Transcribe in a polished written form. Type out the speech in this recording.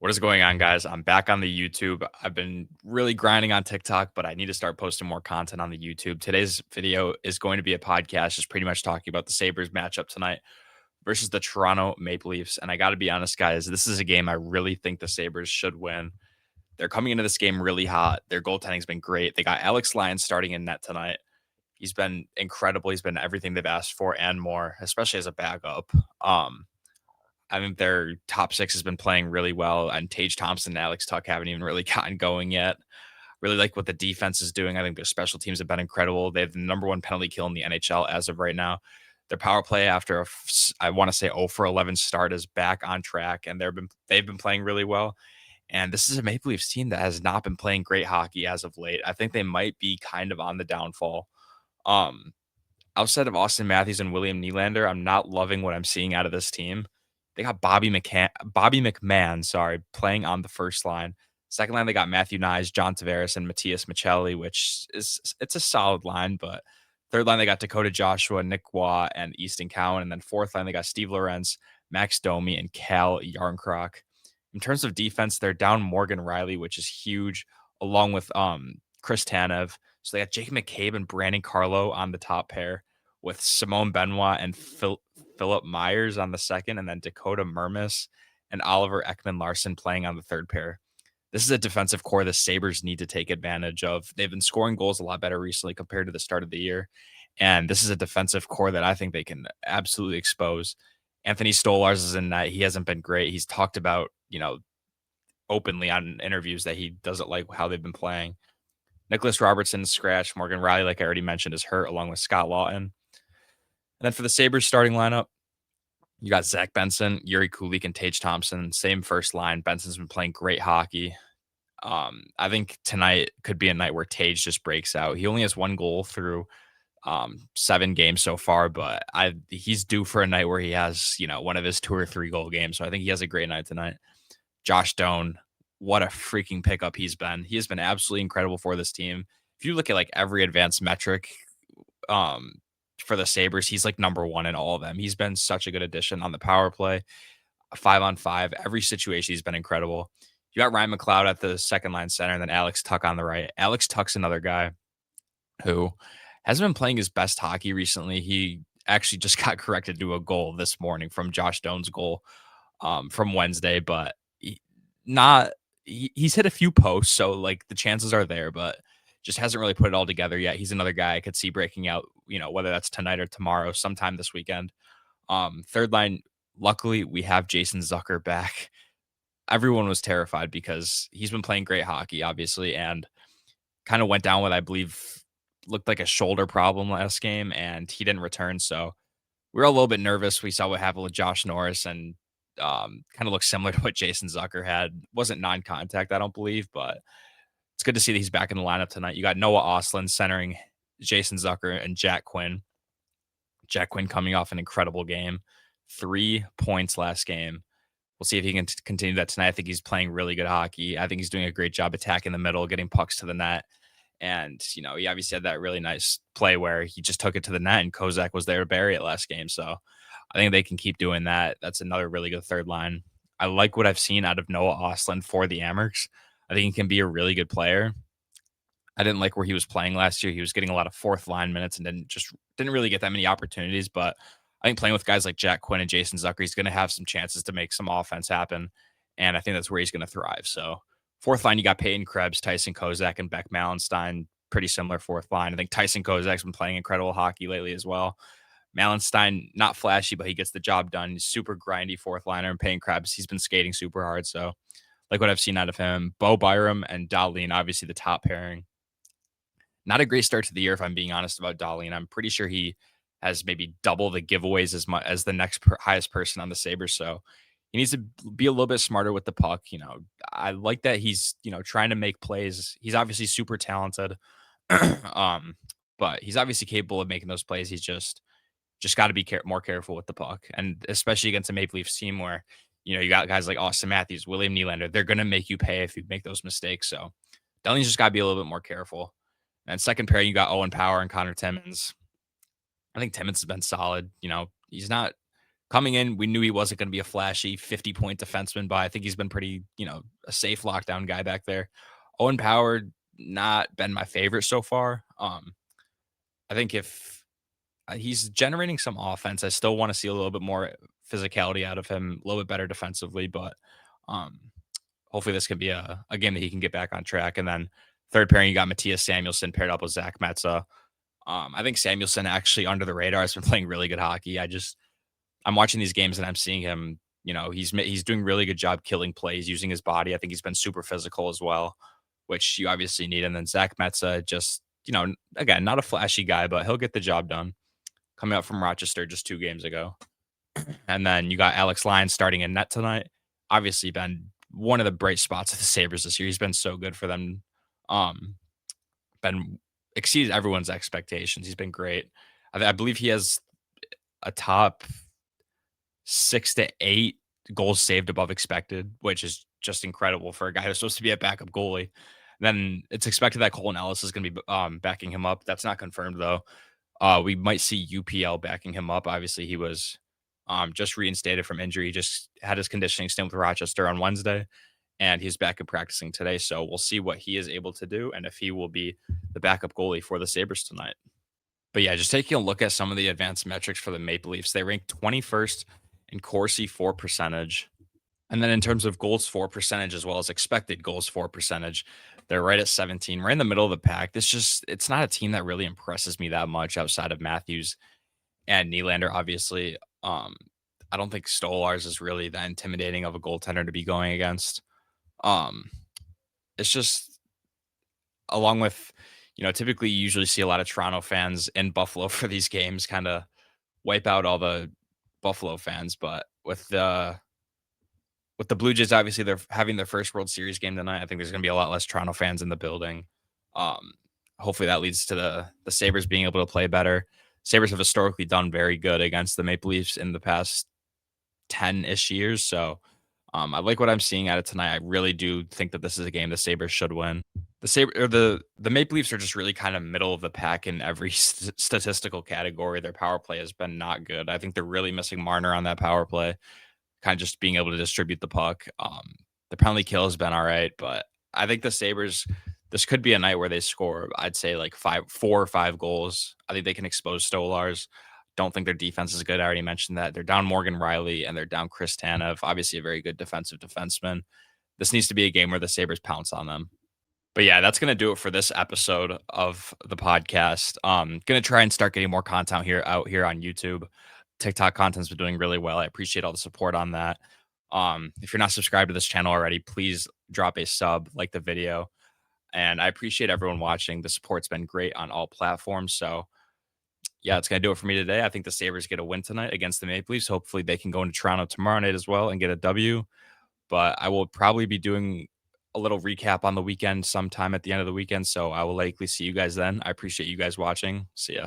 What is going on, guys? I'm back on the YouTube. I've been really grinding on TikTok, but I need to start posting more content on the YouTube. Today's video is going to be a podcast, just pretty much talking about the Sabres matchup tonight versus the Toronto Maple Leafs. And I got to be honest, guys, this is a game I really think the Sabres should win. They're coming into this game really hot. Their goaltending's been great. They got Alex Lyons starting in net tonight. He's been incredible. He's been everything they've asked for and more, especially as a backup. I think their top six has been playing really well, and Tage Thompson and Alex Tuck haven't even really gotten going yet. Really like what the defense is doing. I think their special teams have been incredible. They have the number one penalty kill in the NHL as of right now. Their power play after I want to say 0 for 11 start is back on track, and they've been playing really well. And this is a Maple Leafs team that has not been playing great hockey as of late. I think they might be kind of on the downfall. Um, Outside of Austin Matthews and William Nylander, I'm not loving what I'm seeing out of this team. They got Bobby McMahon, sorry, playing on the first line. Second line, they got Matthew Nyes, John Tavares, and Matthias Michelli, which is it's a solid line. But third line, they got Dakota Joshua, Nick Waugh, and Easton Cowan. And then fourth line, they got Steve Lorenz, Max Domi, and Cal Yarncroc. In terms of defense, they're down Morgan Riley, which is huge, along with Chris Tanev. So they got Jake McCabe and Brandon Carlo on the top pair, with Simone Benoit and Philip Myers on the second, and then Dakota Mermis and Oliver Ekman Larson playing on the third pair. This is a defensive core the Sabres need to take advantage of. They've been scoring goals a lot better recently compared to the start of the year. And this is a defensive core that I think they can absolutely expose. Anthony Stolars is in that. He hasn't been great. He's talked about, openly on interviews that he doesn't like how they've been playing. Nicholas Robertson is scratched. Morgan Riley, like I already mentioned, is hurt, along with Scott Lawton. And then for the Sabres starting lineup, you got Zach Benson, Yuri Kulik, and Tage Thompson. Same first line. Benson's been playing great hockey. I think tonight could be a night where Tage just breaks out. He only has one goal through 7 games so far, but he's due for a night where he has, one of his 2 or 3 goal games. So I think he has a great night tonight. Josh Doan, what a freaking pickup he's been. He has been absolutely incredible for this team. If you look at like every advanced metric, um, for the Sabres, he's like number one in all of them. He's been such a good addition on the power play, 5-on-5. Every situation, he's been incredible. You got Ryan McLeod at the second line center, and then Alex Tuck on the right. Alex Tuck's another guy who hasn't been playing his best hockey recently. He actually just got corrected to a goal this morning from Josh Doan's goal from Wednesday, but not he's hit a few posts, so like the chances are there, but just hasn't really put it all together yet. He's another guy I could see breaking out, whether that's tonight or tomorrow, sometime this weekend. Third line, luckily we have Jason Zucker back. Everyone was terrified because he's been playing great hockey, obviously, and kind of went down with, I believe, looked like a shoulder problem last game, and he didn't return. So we were a little bit nervous. We saw what happened with Josh Norris, and kind of looked similar to what Jason Zucker had. Wasn't non-contact, I don't believe, but it's good to see that he's back in the lineup tonight. You got Noah Ostlund centering Jason Zucker and Jack Quinn. Jack Quinn coming off an incredible game, 3 points last game. We'll see if he can continue that tonight. I think he's playing really good hockey. I think he's doing a great job attacking the middle, getting pucks to the net. And, he obviously had that really nice play where he just took it to the net and Kozak was there to bury it last game. So I think they can keep doing that. That's another really good third line. I like what I've seen out of Noah Ostlund for the Amherst. I think he can be a really good player. I didn't like where he was playing last year. He was getting a lot of fourth line minutes and didn't really get that many opportunities. But I think playing with guys like Jack Quinn and Jason Zucker, he's going to have some chances to make some offense happen. And I think that's where he's going to thrive. So fourth line, you got Peyton Krebs, Tyson Kozak, and Beck Malenstein. Pretty similar fourth line. I think Tyson Kozak's been playing incredible hockey lately as well. Malenstein, not flashy, but he gets the job done. He's super grindy fourth liner. And Payne Krebs, he's been skating super hard. So like what I've seen out of him. Bo Byram and Dahlin, obviously the top pairing. Not a great start to the year, if I'm being honest about Dahlin. I'm pretty sure he has maybe double the giveaways as much as the next highest person on the Sabres. So he needs to be a little bit smarter with the puck. I like that he's, trying to make plays. He's obviously super talented. um, but he's obviously capable of making those plays. He's just got to be more careful with the puck, and especially against a Maple Leafs team where you got guys like Austin Matthews, William Nylander. They're going to make you pay if you make those mistakes. So Dahlin's just got to be a little bit more careful. And second pair, you got Owen Power and Connor Timmins. I think Timmins has been solid. He's not Coming in, we knew he wasn't going to be a flashy 50-point defenseman, but I think he's been pretty, a safe lockdown guy back there. Owen Power, not been my favorite so far. I think if he's generating some offense, I still want to see a little bit more physicality out of him, a little bit better defensively, but um, hopefully this can be a game that he can get back on track. And then third pairing, you got Matthias Samuelsson paired up with Zach Metza. I think Samuelsson actually under the radar has been playing really good hockey. I'm watching these games and I'm seeing him. He's doing really good job killing plays using his body. I think he's been super physical as well, which you obviously need. And then Zach Metza, just again, not a flashy guy, but he'll get the job done. Coming up from Rochester just 2 games ago, and then you got Alex Lyons starting in net tonight. Obviously, been one of the bright spots of the Sabres this year. He's been so good for them. Um, been exceeded everyone's expectations. He's been great. I believe he has a top 6 to 8 goals saved above expected, which is just incredible for a guy who's supposed to be a backup goalie. Then it's expected that Colin Ellis is going to be backing him up. That's not confirmed though. We might see UPL backing him up. Obviously, he was just reinstated from injury. He just had his conditioning stint with Rochester on Wednesday, and he's back in practicing today. So we'll see what he is able to do and if he will be the backup goalie for the Sabres tonight. But yeah, just taking a look at some of the advanced metrics for the Maple Leafs, they rank 21st in Corsi for percentage. And then in terms of goals for percentage as well as expected goals for percentage, they're right at 17, right in the middle of the pack. It's not a team that really impresses me that much outside of Matthews and Nylander, obviously. I don't think Stolarz is really that intimidating of a goaltender to be going against. Um, it's just along with, typically you usually see a lot of Toronto fans in Buffalo for these games, kind of wipe out all the Buffalo fans. But with the Blue Jays, obviously they're having their first World Series game tonight. I think there's going to be a lot less Toronto fans in the building. Um, Hopefully that leads to the Sabres being able to play better. Sabres have historically done very good against the Maple Leafs in the past 10-ish years. So I like what I'm seeing at it tonight. I really do think that this is a game the Sabres should win. The Maple Leafs are just really kind of middle of the pack in every statistical category. Their power play has been not good. I think they're really missing Marner on that power play, kind of just being able to distribute the puck. The penalty kill has been all right, but I think the Sabres, this could be a night where they score, I'd say like 4 or 5 goals. I think they can expose Stolarz. Don't think their defense is good. I already mentioned that. They're down Morgan Riley and they're down Chris Tanev, obviously a very good defensive defenseman. This needs to be a game where the Sabres pounce on them. But yeah, that's gonna do it for this episode of the podcast. Gonna try and start getting more content out here on YouTube. TikTok content's been doing really well. I appreciate all the support on that. If you're not subscribed to this channel already, please drop a sub, like the video. And I appreciate everyone watching. The support's been great on all platforms. So yeah, it's gonna do it for me today. I think the Sabres get a win tonight against the Maple Leafs. Hopefully they can go into Toronto tomorrow night as well and get a W. But I will probably be doing a little recap on the weekend sometime at the end of the weekend. So I will likely see you guys then. I appreciate you guys watching. See ya.